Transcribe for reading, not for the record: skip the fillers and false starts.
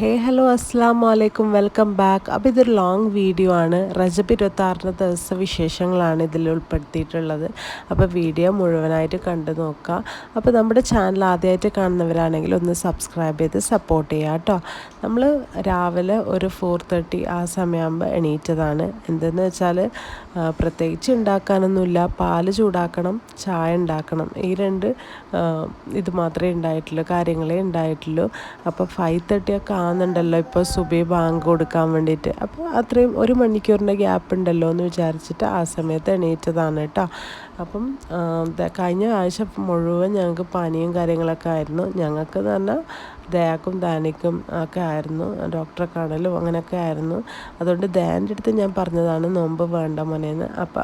Hello അസ്സാം വലൈക്കും welcome back. അപ്പോൾ ഇതൊരു ലോങ് വീഡിയോ ആണ്. റജബ് 26 ദിവസ വിശേഷങ്ങളാണ് ഇതിൽ ഉൾപ്പെടുത്തിയിട്ടുള്ളത്. അപ്പോൾ വീഡിയോ മുഴുവനായിട്ട് കണ്ടു നോക്കുക. അപ്പോൾ നമ്മുടെ ചാനൽ ആദ്യമായിട്ട് കാണുന്നവരാണെങ്കിൽ ഒന്ന് സബ്സ്ക്രൈബ് ചെയ്ത് സപ്പോർട്ട് ചെയ്യുക കേട്ടോ. നമ്മൾ രാവിലെ ഒരു 4:30 ആ സമയമാകുമ്പോൾ എണീറ്റതാണ്. എന്തെന്ന് വെച്ചാൽ പ്രത്യേകിച്ച് ഉണ്ടാക്കാനൊന്നുമില്ല. പാല് ചൂടാക്കണം, ചായ ഉണ്ടാക്കണം, ഈ രണ്ട് ഇത് മാത്രമേ ഉണ്ടായിട്ടുള്ളൂ, കാര്യങ്ങളേ ഉണ്ടായിട്ടുള്ളൂ. അപ്പോൾ 5:30 ഒക്കെ ആകുന്നുണ്ടല്ലോ ഇപ്പോൾ സുബഹി ബാങ്ക് കൊടുക്കാൻ വേണ്ടിയിട്ട്. അപ്പോൾ അത്രയും 1 മണിക്കൂറിൻ്റെ ഗ്യാപ്പ് ഉണ്ടല്ലോ എന്ന് വിചാരിച്ചിട്ട് ആ സമയത്ത് എണീറ്റതാണ് കേട്ടോ. അപ്പം കഴിഞ്ഞ ആഴ്ച മുഴുവൻ ഞങ്ങൾക്ക് പനിയും കാര്യങ്ങളൊക്കെ ആയിരുന്നു. ഞങ്ങൾക്ക് എന്ന് പറഞ്ഞാൽ ദയാക്കും ദാനിക്കും ഒക്കെ ആയിരുന്നു, ഡോക്ടറെ കാണലും അങ്ങനെയൊക്കെ ആയിരുന്നു. അതുകൊണ്ട് ദയാൻ്റെ അടുത്ത് ഞാൻ പറഞ്ഞതാണ് നോമ്പ് വേണ്ട മോനേന്ന്. അപ്പോൾ